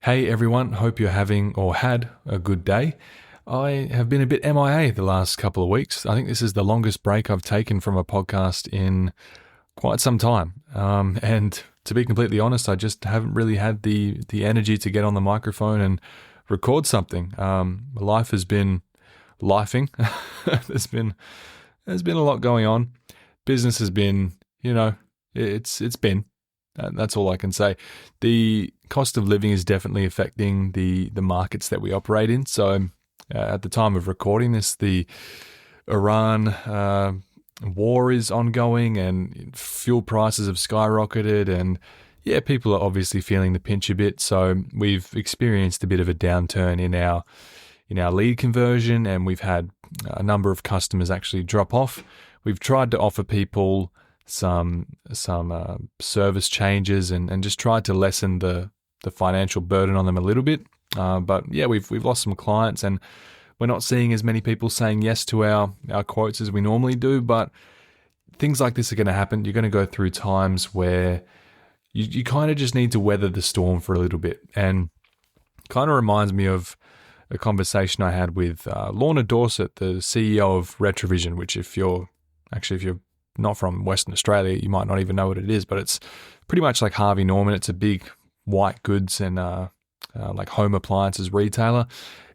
Hey everyone, hope you're having or had a good day. I have been a bit MIA the last couple of weeks. I think this is the longest break I've taken from a podcast in quite some time. And to be completely honest, I just haven't really had the energy to get on the microphone and record something. Life has been lifing. there's been a lot going on. Business has been, it's been. That's all I can say. The cost of living is definitely affecting the markets that we operate in. So at the time of recording this, the Iran war is ongoing and fuel prices have skyrocketed, and people are obviously feeling the pinch a bit. So we've experienced a bit of a downturn in our lead conversion, and we've had a number of customers actually drop off. We've tried to offer people some service changes and just tried to lessen the financial burden on them a little bit. But we've lost some clients, and we're not seeing as many people saying yes to our quotes as we normally do. But things like this are going to happen. You're going to go through times where you kind of just need to weather the storm for a little bit. And kind of reminds me of a conversation I had with Lorna Dorset, the CEO of Retrovision, which if you're not from Western Australia, you might not even know what it is, but it's pretty much like Harvey Norman. It's a big white goods and like home appliances retailer.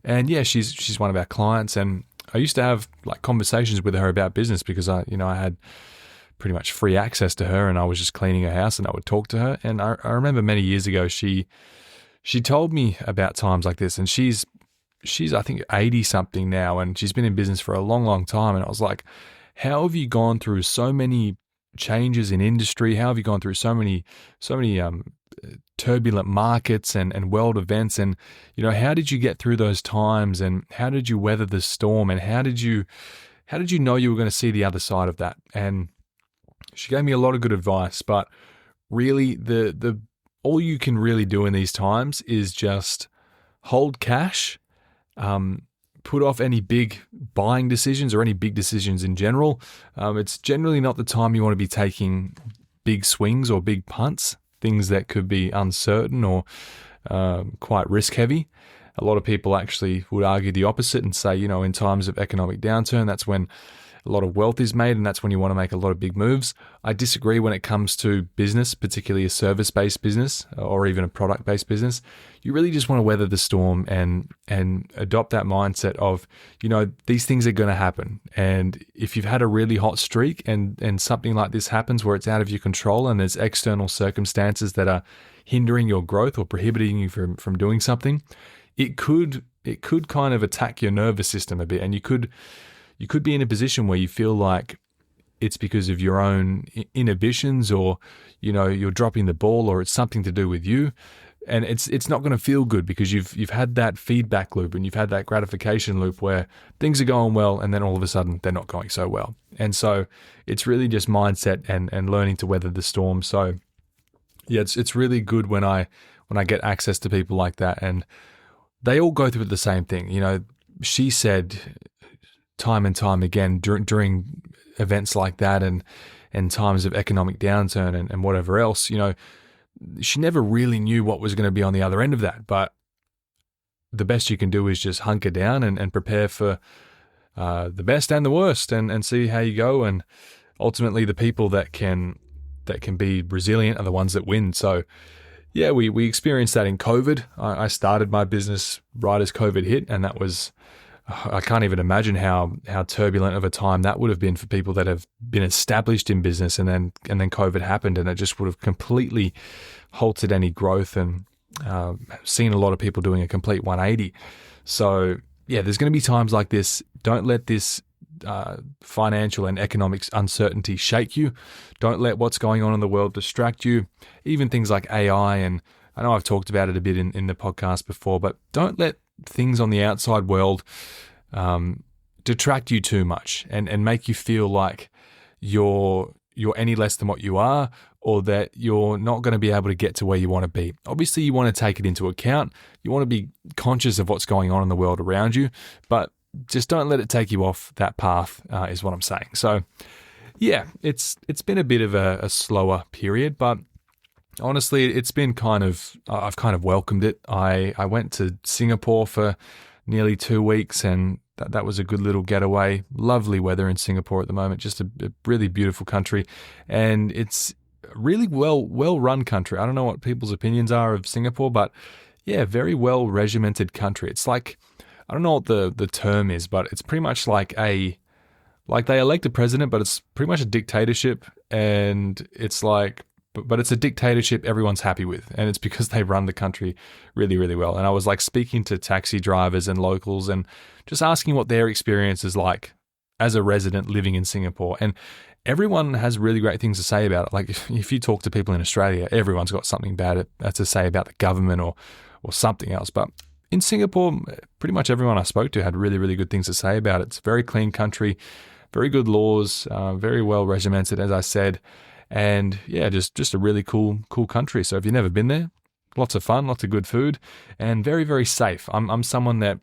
And she's one of our clients. And I used to have like conversations with her about business because I had pretty much free access to her, and I was just cleaning her house and I would talk to her. And I remember many years ago, she told me about times like this, and she's I think 80 something now, and she's been in business for a long, long time. And I was like, how have you gone through so many changes in industry? How have you gone through so many turbulent markets and world events? And, how did you get through those times, and how did you weather the storm, and how did you know you were going to see the other side of that? And she gave me a lot of good advice, but really the all you can really do in these times is just hold cash, put off any big buying decisions or any big decisions in general. It's generally not the time you want to be taking big swings or big punts, things that could be uncertain or quite risk heavy. A lot of people actually would argue the opposite and say, in times of economic downturn, that's when a lot of wealth is made, and that's when you want to make a lot of big moves. I disagree when it comes to business, particularly a service-based business or even a product-based business. You really just want to weather the storm and adopt that mindset of, these things are going to happen. And if you've had a really hot streak and something like this happens where it's out of your control and there's external circumstances that are hindering your growth or prohibiting you from doing something, it could kind of attack your nervous system a bit, and you could be in a position where you feel like it's because of your own inhibitions, or, you're dropping the ball, or it's something to do with you. And it's not going to feel good because you've had that feedback loop and you've had that gratification loop where things are going well and then all of a sudden they're not going so well. And so it's really just mindset and learning to weather the storm. So it's really good when I get access to people like that, and they all go through the same thing. She said time and time again during events like that and times of economic downturn and whatever else, she never really knew what was going to be on the other end of that. But the best you can do is just hunker down and prepare for the best and the worst and see how you go. And ultimately the people that can be resilient are the ones that win. So we experienced that in COVID. I started my business right as COVID hit, and that was, I can't even imagine how turbulent of a time that would have been for people that have been established in business, and then COVID happened, and it just would have completely halted any growth, and seen a lot of people doing a complete 180. So there's going to be times like this. Don't let this financial and economic uncertainty shake you. Don't let what's going on in the world distract you. Even things like AI, and I know I've talked about it a bit in the podcast before, but don't let things on the outside world detract you too much and make you feel like you're any less than what you are, or that you're not going to be able to get to where you want to be. Obviously, you want to take it into account. You want to be conscious of what's going on in the world around you, but just don't let it take you off that path, is what I'm saying. So, it's been a bit of a slower period, but Honestly, it's been I've kind of welcomed it. I went to Singapore for nearly 2 weeks, and that was a good little getaway. Lovely weather in Singapore at the moment, just a really beautiful country. And it's a really well run country. I don't know what people's opinions are of Singapore, but yeah, very well regimented country. It's like, I don't know what the term is, but it's pretty much like they elect a president, but it's pretty much a dictatorship, and it's like, but it's a dictatorship everyone's happy with, and it's because they run the country really, really well. And I was like speaking to taxi drivers and locals and just asking what their experience is like as a resident living in Singapore. And everyone has really great things to say about it. Like if you talk to people in Australia, everyone's got something bad to say about the government or something else. But in Singapore, pretty much everyone I spoke to had really, really good things to say about it. It's a very clean country, very good laws, very well regimented, as I said. And yeah, just a really cool country. So if you've never been there, lots of fun, lots of good food, and very, very safe. I'm someone that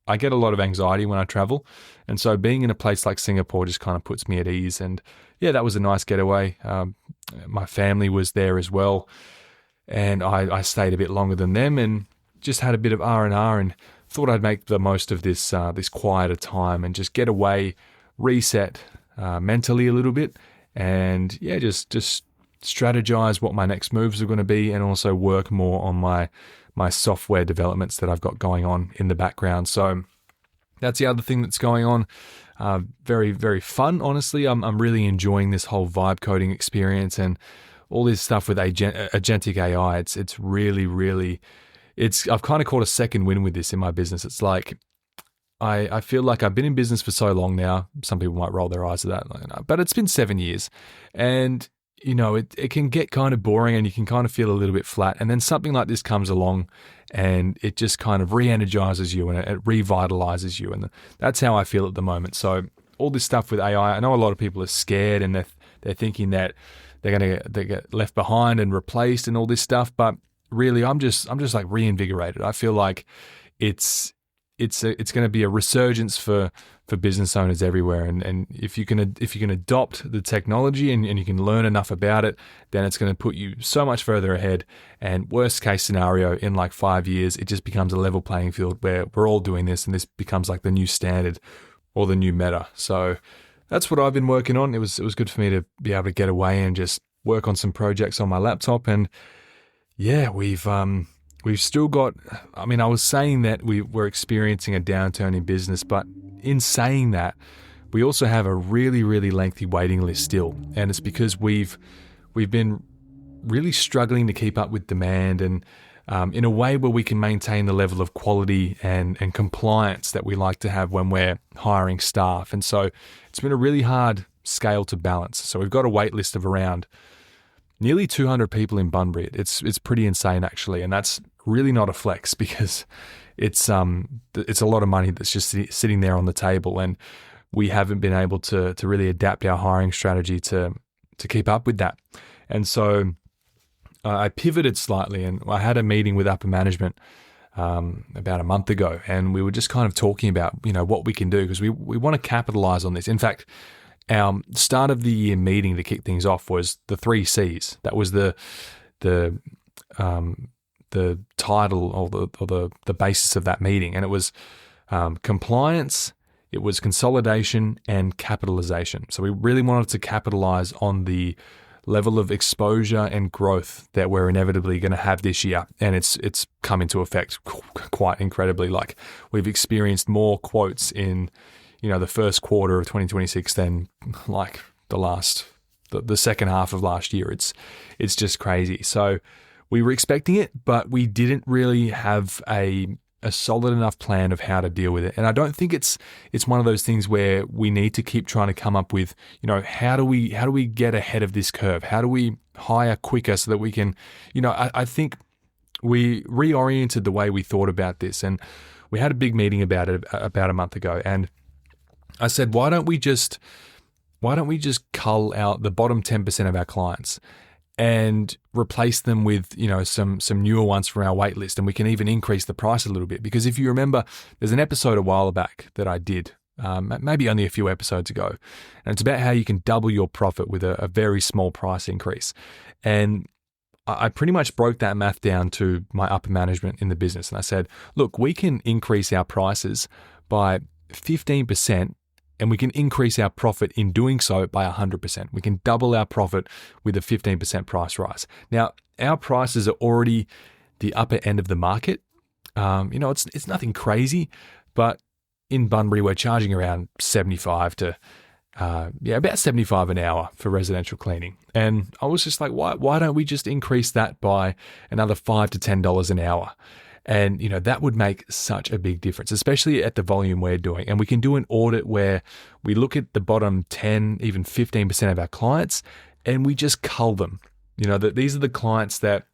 I get a lot of anxiety when I travel. And so being in a place like Singapore just kind of puts me at ease. And yeah, that was a nice getaway. My family was there as well. And I stayed a bit longer than them and just had a bit of R&R and thought I'd make the most of this quieter time and just get away, reset mentally a little bit. And yeah, just strategize what my next moves are going to be, and also work more on my software developments that I've got going on in the background. So that's the other thing that's going on. Very, very fun, honestly. I'm really enjoying this whole vibe coding experience and all this stuff with agentic AI. It's really, really, I've kind of caught a second win with this in my business. It's like, I feel like I've been in business for so long now. Some people might roll their eyes at that, but it's been 7 years, and it can get kind of boring, and you can kind of feel a little bit flat. And then something like this comes along, and it just kind of re-energizes you and it revitalizes you, and that's how I feel at the moment. So all this stuff with AI, I know a lot of people are scared, and they're thinking that they get left behind and replaced and all this stuff, but really, I'm just like reinvigorated. I feel like it's going to be a resurgence for business owners everywhere. And if you can adopt the technology and you can learn enough about it, then it's going to put you so much further ahead. And worst case scenario, in like 5 years, it just becomes a level playing field where we're all doing this, and this becomes like the new standard or the new meta. So that's what I've been working on. It was good for me to be able to get away and just work on some projects on my laptop. And yeah, we've still got, I mean, I was saying that we're experiencing a downturn in business, but in saying that, we also have a really, really lengthy waiting list still. And it's because we've been really struggling to keep up with demand, and in a way where we can maintain the level of quality and compliance that we like to have when we're hiring staff. And so it's been a really hard scale to balance. So we've got a wait list of around nearly 200 people in Bunbury. It's pretty insane, actually, and that's really not a flex, because it's a lot of money that's just sitting there on the table, and we haven't been able to really adapt our hiring strategy to keep up with that. And so I pivoted slightly, and I had a meeting with upper management about a month ago, and we were just kind of talking about what we can do, because we want to capitalize on this. In fact, our start of the year meeting to kick things off was the 3 C's. That was the title or the basis of that meeting, and it was compliance, it was consolidation, and capitalization. So we really wanted to capitalize on the level of exposure and growth that we're inevitably going to have this year, and it's come into effect quite incredibly. Like, we've experienced more quotes in the first quarter of 2026 than like the second half of last year. It's just crazy. So we were expecting it, but we didn't really have a solid enough plan of how to deal with it. And I don't think it's one of those things where we need to keep trying to come up with, how do we get ahead of this curve? How do we hire quicker so that we can, I think we reoriented the way we thought about this, and we had a big meeting about it about a month ago. And I said, why don't we just cull out the bottom 10% of our clients and replace them with, some newer ones from our wait list, and we can even increase the price a little bit. Because if you remember, there's an episode a while back that I did, maybe only a few episodes ago, and it's about how you can double your profit with a very small price increase. And I pretty much broke that math down to my upper management in the business. And I said, look, we can increase our prices by 15% and we can increase our profit in doing so by 100%. We can double our profit with a 15% price rise. Now, our prices are already the upper end of the market. It's nothing crazy, but in Bunbury, we're charging around 75 to about 75 an hour for residential cleaning. And I was just like, why don't we just increase that by another $5 to $10 an hour? And, that would make such a big difference, especially at the volume we're doing. And we can do an audit where we look at the bottom 10, even 15% of our clients, and we just cull them. That these are the clients that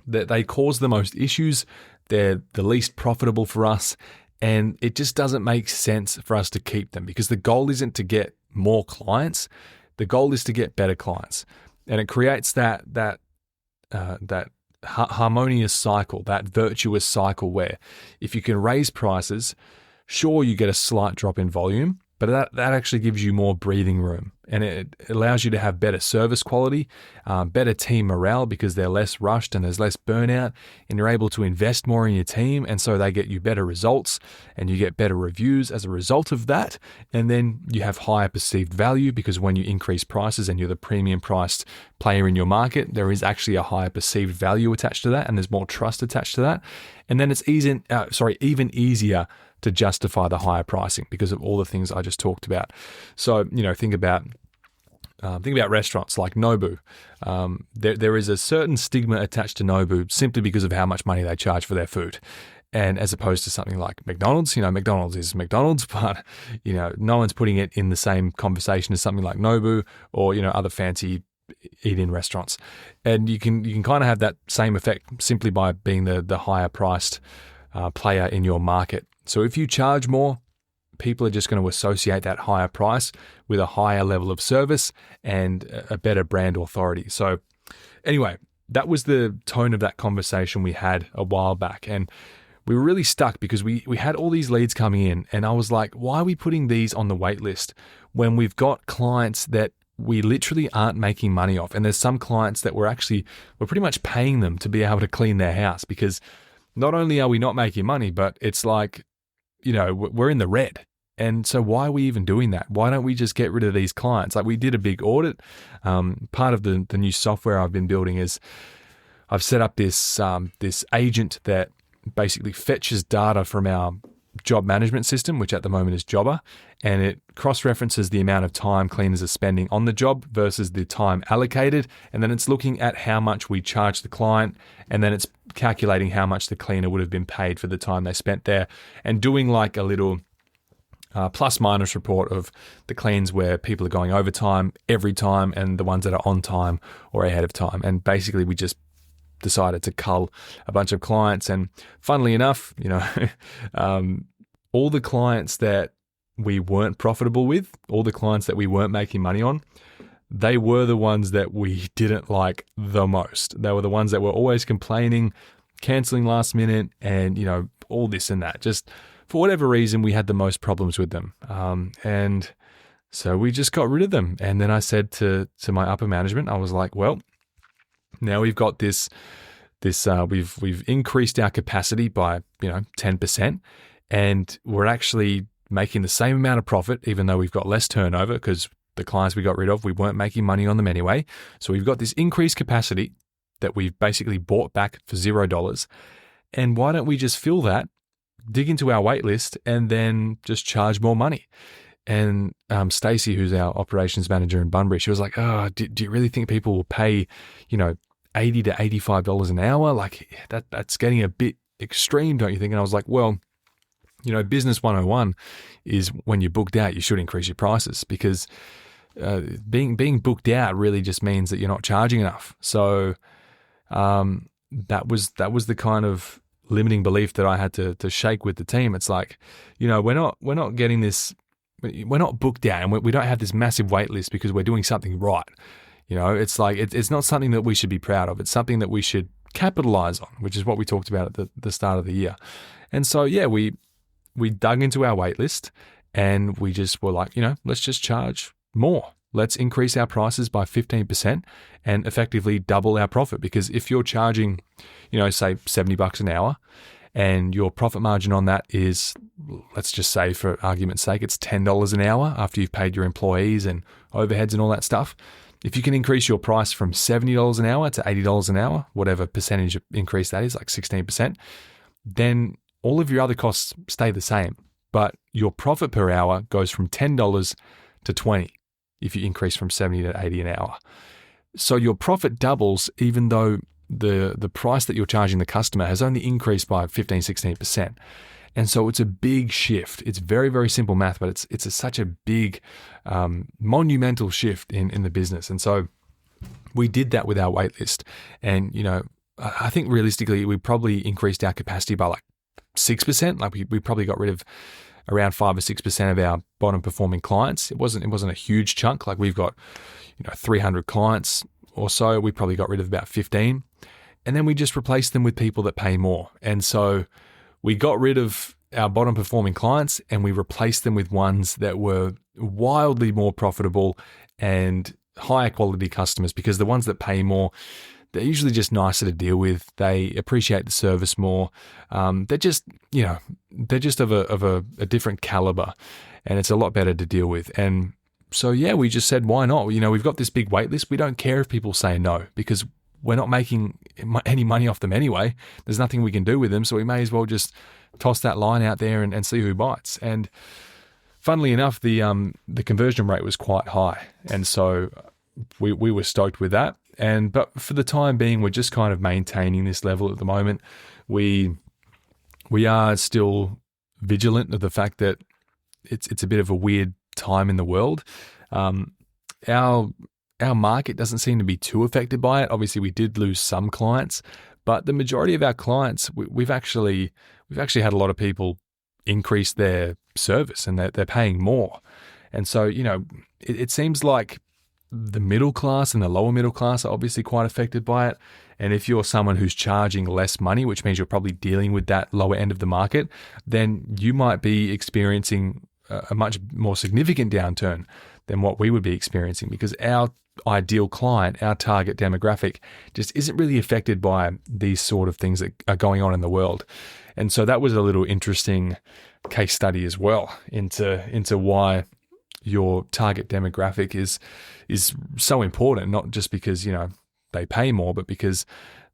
they cause the most issues. They're the least profitable for us. And it just doesn't make sense for us to keep them, because the goal isn't to get more clients. The goal is to get better clients. And it creates that harmonious cycle, that virtuous cycle where if you can raise prices, sure, you get a slight drop in volume, but that actually gives you more breathing room, and it allows you to have better service quality, better team morale because they're less rushed and there's less burnout, and you're able to invest more in your team, and so they get you better results and you get better reviews as a result of that. And then you have higher perceived value because when you increase prices and you're the premium priced player in your market, there is actually a higher perceived value attached to that, and there's more trust attached to that. And then it's even easier to justify the higher pricing because of all the things I just talked about. So, think about restaurants like Nobu. There is a certain stigma attached to Nobu simply because of how much money they charge for their food. And as opposed to something like McDonald's, McDonald's is McDonald's, but, no one's putting it in the same conversation as something like Nobu or, other fancy eat-in restaurants. And you can kind of have that same effect simply by being the higher priced player in your market. So if you charge more, people are just going to associate that higher price with a higher level of service and a better brand authority. So anyway, that was the tone of that conversation we had a while back. And we were really stuck because we had all these leads coming in, and I was like, why are we putting these on the wait list when we've got clients that we literally aren't making money off? And there's some clients that we're pretty much paying them to be able to clean their house, because not only are we not making money, but it's like, we're in the red. And so why are we even doing that? Why don't we just get rid of these clients? Like, we did a big audit. Part of the new software I've been building is I've set up this agent that basically fetches data from our job management system, which at the moment is Jobber, and it cross-references the amount of time cleaners are spending on the job versus the time allocated, and then it's looking at how much we charge the client, and then it's calculating how much the cleaner would have been paid for the time they spent there, and doing like a little plus minus report of the cleans where people are going overtime every time and the ones that are on time or ahead of time. And basically we just decided to cull a bunch of clients. And funnily enough, all the clients that we weren't profitable with, all the clients that we weren't making money on, they were the ones that we didn't like the most. They were the ones that were always complaining, canceling last minute, and, all this and that. Just for whatever reason, we had the most problems with them. And so we just got rid of them. And then I said to my upper management, I was like, well, now we've got this we've increased our capacity by 10%, and we're actually making the same amount of profit, even though we've got less turnover because the clients we got rid of, we weren't making money on them anyway. So we've got this increased capacity that we've basically bought back for $0. And why don't we just fill that, dig into our wait list, and then just charge more money? And Stacey, who's our operations manager in Bunbury, she was like, "Oh, do you really think people will pay, $80 to $85 an hour? Like that's getting a bit extreme, don't you think?" And I was like, "Well, business 101 is when you're booked out, you should increase your prices, because being booked out really just means that you're not charging enough." So that was the kind of limiting belief that I had to shake with the team. It's like, we're not getting this. We're not booked out, and we don't have this massive wait list because we're doing something right. It's like it's not something that we should be proud of. It's something that we should capitalize on, which is what we talked about at the start of the year. And so, yeah, we dug into our wait list, and we just were like, let's just charge more. let's increase our prices by 15% and effectively double our profit. Because if you're charging, say $70 an hour, and your profit margin on that is, let's just say for argument's sake, it's $10 an hour after you've paid your employees and overheads and all that stuff. If you can increase your price from $70 an hour to $80 an hour, whatever percentage increase that is, like 16%, then all of your other costs stay the same, but your profit per hour goes from $10 to $20 if you increase from 70 to 80 an hour. So your profit doubles even though the price that you're charging the customer has only increased by 15-16%. And so it's a big shift. It's very, very simple math, but it's such a big, monumental shift in the business. And so we did that with our waitlist. And, I think realistically, we probably increased our capacity by like 6%. Like we probably got rid of around 5 or 6% of our bottom performing clients. It wasn't a huge chunk. Like we've got, 300 clients or so. We probably got rid of about 15. And then we just replaced them with people that pay more. And so we got rid of our bottom performing clients and we replaced them with ones that were wildly more profitable and higher quality customers, because the ones that pay more, they're usually just nicer to deal with. They appreciate the service more. They're just of a different caliber, and it's a lot better to deal with. And so, we just said, why not? We've got this big wait list. We don't care if people say no, because we're not making any money off them anyway. There's nothing we can do with them. So we may as well just toss that line out there and see who bites. And funnily enough, the conversion rate was quite high. And so we were stoked with that. But for the time being, we're just kind of maintaining this level at the moment. We are still vigilant of the fact that it's a bit of a weird time in the world. Our market doesn't seem to be too affected by it. Obviously, we did lose some clients, but the majority of our clients, we've actually had a lot of people increase their service and they're paying more. And so, it seems like the middle class and the lower middle class are obviously quite affected by it. And if you're someone who's charging less money, which means you're probably dealing with that lower end of the market, then you might be experiencing a much more significant downturn than what we would be experiencing, because our ideal client, our target demographic, just isn't really affected by these sort of things that are going on in the world. And so that was a little interesting case study as well into why your target demographic is so important, not just because, they pay more, but because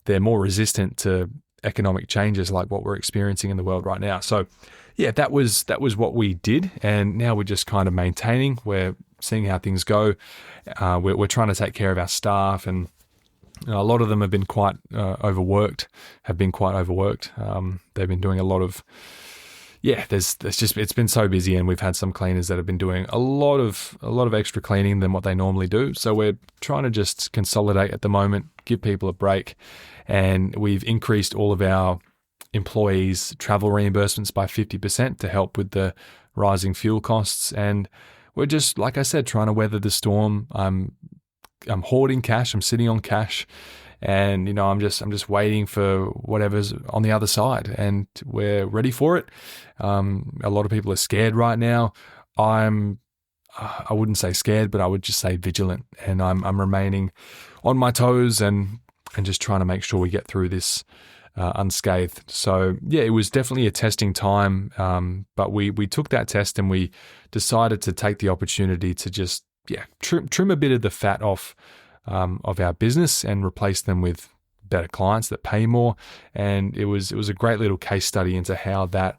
they're more resistant to economic changes like what we're experiencing in the world right now. So that was what we did. And now we're just kind of maintaining. We're seeing how things go. We're trying to take care of our staff, and a lot of them have been quite overworked. They've been doing a lot of, it's been so busy, and we've had some cleaners that have been doing a lot of extra cleaning than what they normally do. So we're trying to just consolidate at the moment, give people a break, and we've increased all of our employees' travel reimbursements by 50% to help with the rising fuel costs. And we're just, like I said, trying to weather the storm. I'm hoarding cash. I'm sitting on cash, and I'm just waiting for whatever's on the other side, and we're ready for it. A lot of people are scared right now. I wouldn't say scared, but I would just say vigilant, and I'm remaining on my toes and just trying to make sure we get through this unscathed. So it was definitely a testing time, but we took that test and we decided to take the opportunity to just trim a bit of the fat off of our business and replace them with better clients that pay more. And it was a great little case study into how that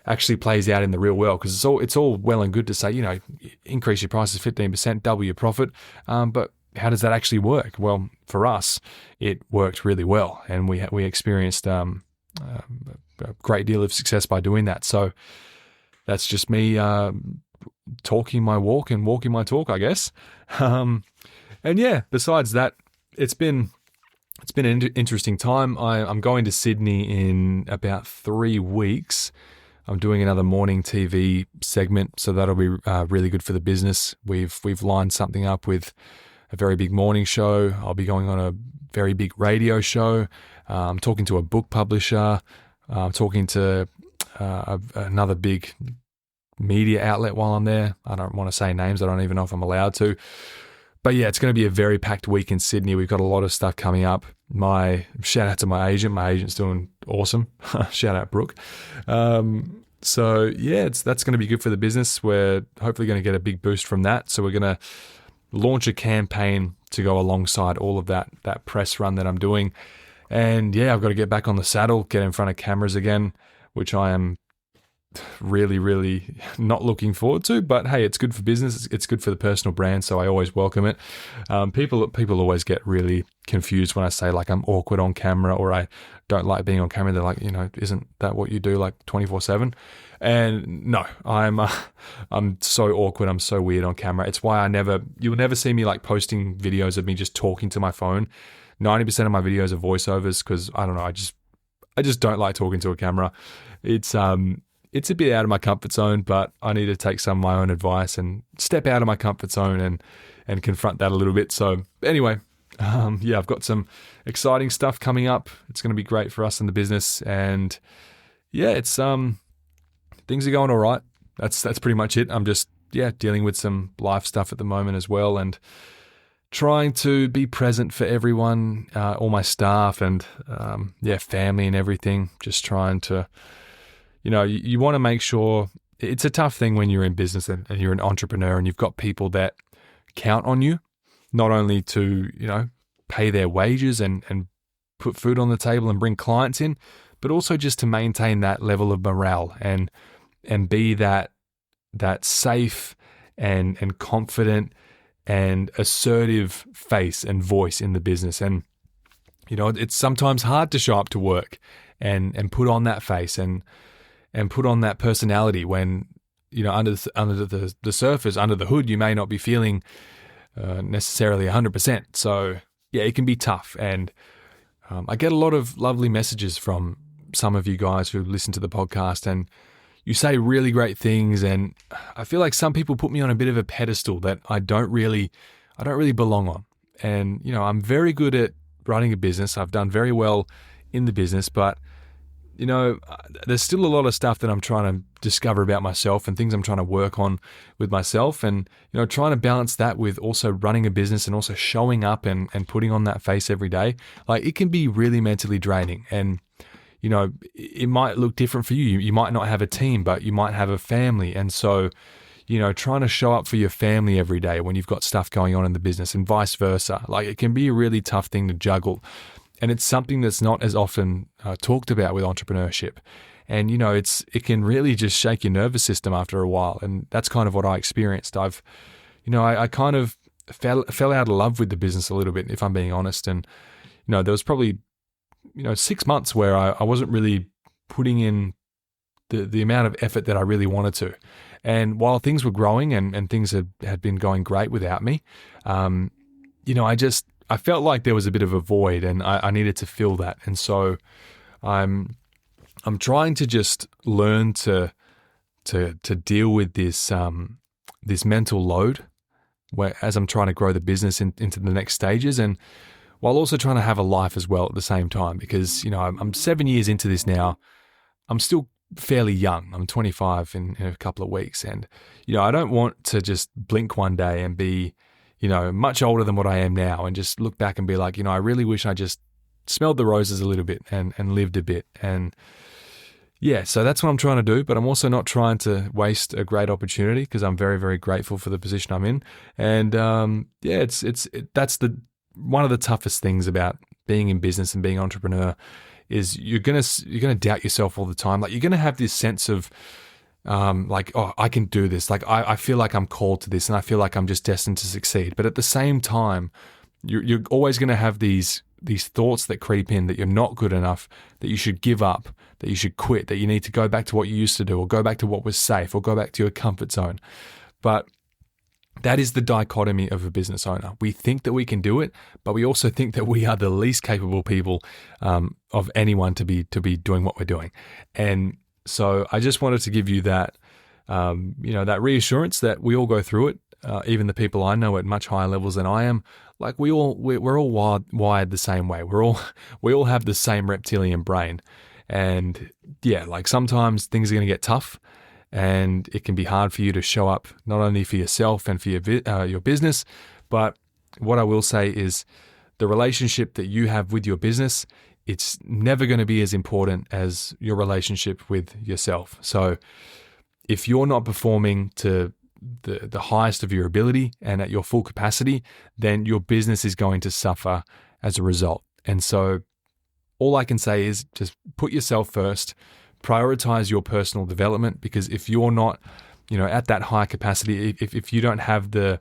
actually plays out in the real world, because it's all well and good to say, increase your prices 15%, double your profit, but how does that actually work? Well, for us, it worked really well, and we experienced a great deal of success by doing that. So that's just me talking my walk and walking my talk, I guess. And besides that, it's been an interesting time. I'm going to Sydney in about 3 weeks. I'm doing another morning TV segment, so that'll be really good for the business. We've lined something up with a very big morning show. I'll be going on a very big radio show. I'm talking to a book publisher. I'm talking to another big media outlet while I'm there. I don't want to say names. I don't even know if I'm allowed to. But yeah, it's going to be a very packed week in Sydney. We've got a lot of stuff coming up. Shout out to my agent. My agent's doing awesome. Shout out, Brooke. So yeah, that's going to be good for the business. We're hopefully going to get a big boost from that. So we're going to launch a campaign to go alongside all of that press run that I'm doing. And yeah, I've got to get back on the saddle, get in front of cameras again, which I am really, really not looking forward to. But hey, it's good for business. It's good for the personal brand, so I always welcome it. People always get really confused when I say like I'm awkward on camera or I don't like being on camera. They're like, isn't that what you do like 24/7? And no, I'm so awkward. I'm so weird on camera. It's why you'll never see me like posting videos of me just talking to my phone. 90% of my videos are voiceovers because I don't know. I just don't like talking to a camera. It's a bit out of my comfort zone, but I need to take some of my own advice and step out of my comfort zone and confront that a little bit. So anyway, yeah, I've got some exciting stuff coming up. It's going to be great for us in the business, and yeah, it's things are going all right. That's pretty much it. I'm just dealing with some life stuff at the moment as well, and trying to be present for everyone, all my staff and family and everything. Just trying to. You want to make sure it's a tough thing when you're in business and you're an entrepreneur and you've got people that count on you, not only to, pay their wages and put food on the table and bring clients in, but also just to maintain that level of morale and be that safe and confident and assertive face and voice in the business. And, it's sometimes hard to show up to work and put on that face and put on that personality when, under the surface, under the hood, you may not be feeling necessarily 100%. So yeah, it can be tough. And I get a lot of lovely messages from some of you guys who listen to the podcast, and you say really great things. And I feel like some people put me on a bit of a pedestal that I don't really belong on. And, I'm very good at running a business. I've done very well in the business, but there's still a lot of stuff that I'm trying to discover about myself and things I'm trying to work on with myself, and, trying to balance that with also running a business and also showing up and putting on that face every day. Like, it can be really mentally draining, and, it might look different for you. You might not have a team, but you might have a family. And so, trying to show up for your family every day when you've got stuff going on in the business and vice versa, like, it can be a really tough thing to juggle. And it's something that's not as often talked about with entrepreneurship. And, it can really just shake your nervous system after a while. And that's kind of what I experienced. I kind of fell out of love with the business a little bit, if I'm being honest. And, there was probably, 6 months where I wasn't really putting in the amount of effort that I really wanted to. And while things were growing and things had been going great without me, I felt like there was a bit of a void, and I needed to fill that. And so I'm trying to just learn to deal with this mental load as I'm trying to grow the business into the next stages, and while also trying to have a life as well at the same time, because I'm 7 years into this now. I'm still fairly young. I'm 25 in a couple of weeks, and I don't want to just blink one day and be much older than what I am now and just look back and be like, I really wish I just smelled the roses a little bit and lived a bit. And yeah, so that's what I'm trying to do, but I'm also not trying to waste a great opportunity because I'm very, very grateful for the position I'm in. And that's one of the toughest things about being in business and being an entrepreneur is you're gonna doubt yourself all the time. Like, you're gonna have this sense of I can do this. Like, I feel like I'm called to this, and I feel like I'm just destined to succeed. But at the same time, you're always going to have these thoughts that creep in that you're not good enough, that you should give up, that you should quit, that you need to go back to what you used to do, or go back to what was safe, or go back to your comfort zone. But that is the dichotomy of a business owner. We think that we can do it, but we also think that we are the least capable people of anyone to be doing what we're doing. And so I just wanted to give you that, that reassurance that we all go through it. Even the people I know at much higher levels than I am, like we're all wired the same way. We all have the same reptilian brain, and yeah, like sometimes things are going to get tough, and it can be hard for you to show up not only for yourself and for your business, but what I will say is the relationship that you have with your business, it's never going to be as important as your relationship with yourself. So if you're not performing to the highest of your ability and at your full capacity, then your business is going to suffer as a result. And so all I can say is just put yourself first, prioritize your personal development, because if you're not, at that high capacity, if you don't have the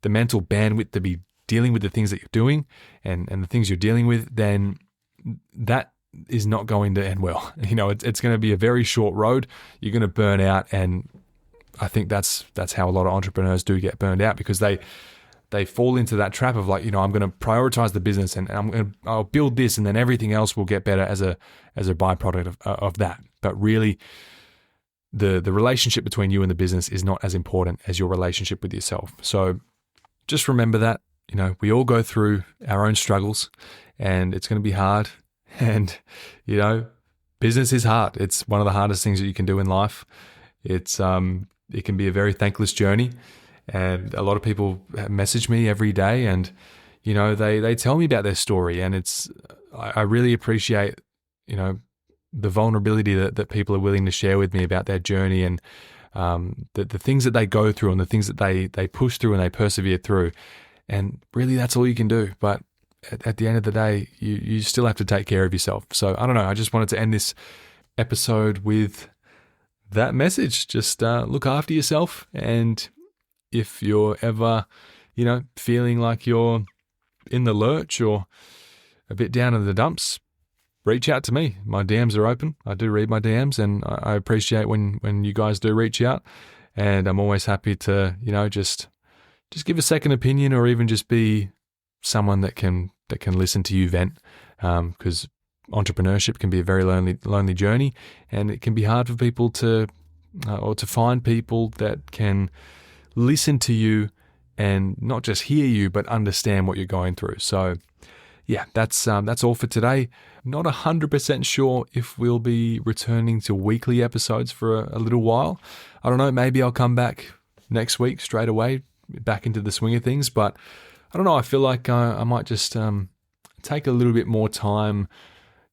mental bandwidth to be dealing with the things that you're doing and the things you're dealing with, then that is not going to end well. It's going to be a very short road. You're going to burn out, and I think that's how a lot of entrepreneurs do get burned out, because they fall into that trap of I'm going to prioritize the business and I'll build this, and then everything else will get better as a byproduct of that. But really, the relationship between you and the business is not as important as your relationship with yourself. So just remember that. We all go through our own struggles, and it's going to be hard. And, business is hard. It's one of the hardest things that you can do in life. It can be a very thankless journey. And a lot of people message me every day, and, they tell me about their story. And I really appreciate, the vulnerability that people are willing to share with me about their journey, and the things that they go through, and the things that they push through and they persevere through. And really, that's all you can do. But at the end of the day, you still have to take care of yourself. So I don't know. I just wanted to end this episode with that message. Just look after yourself. And if you're ever, feeling like you're in the lurch or a bit down in the dumps, reach out to me. My DMs are open. I do read my DMs, and I appreciate when you guys do reach out. And I'm always happy to, just give a second opinion, or even just be someone that can listen to you vent, because entrepreneurship can be a very lonely journey, and it can be hard for people to find people that can listen to you and not just hear you, but understand what you're going through. So yeah, that's all for today. Not 100% sure if we'll be returning to weekly episodes for a little while. I don't know, maybe I'll come back next week straight away, back into the swing of things. But I don't know, I feel like I might just take a little bit more time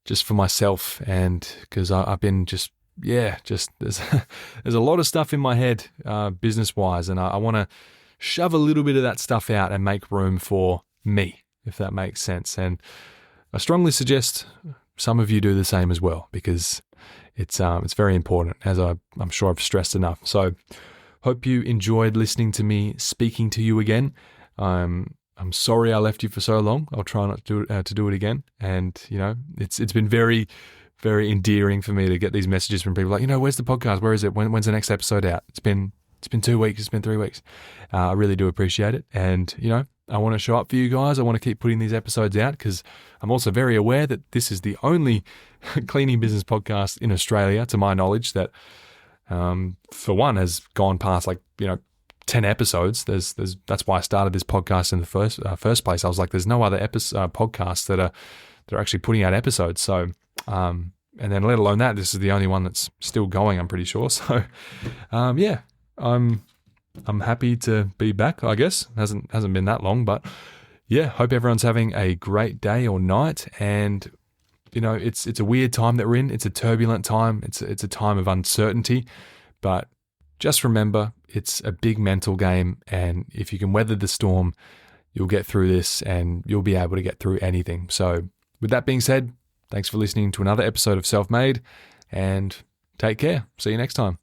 just for myself, and because I've been there's a lot of stuff in my head business-wise, and I want to shove a little bit of that stuff out and make room for me, if that makes sense. And I strongly suggest some of you do the same as well, because it's very important, as I'm sure I've stressed enough. So hope you enjoyed listening to me speaking to you again. I'm sorry I left you for so long. I'll try not to do it again. And it's been very, very endearing for me to get these messages from people like, where's the podcast? Where is it? When's the next episode out? It's been 2 weeks. It's been 3 weeks. I really do appreciate it. And I want to show up for you guys. I want to keep putting these episodes out, because I'm also very aware that this is the only cleaning business podcast in Australia, to my knowledge, that for one has gone past 10 episodes. That's why I started this podcast in the first place. I was like, there's no other podcasts that are actually putting out episodes. So and then let alone that, this is the only one that's still going, I'm pretty sure. So yeah, I'm happy to be back, I guess. Hasn't been that long, but yeah, hope everyone's having a great day or night. And it's a weird time that we're in. It's a turbulent time. It's a time of uncertainty, but just remember, it's a big mental game, and if you can weather the storm, you'll get through this, and you'll be able to get through anything. So with that being said, thanks for listening to another episode of Self-Made, and take care. See you next time.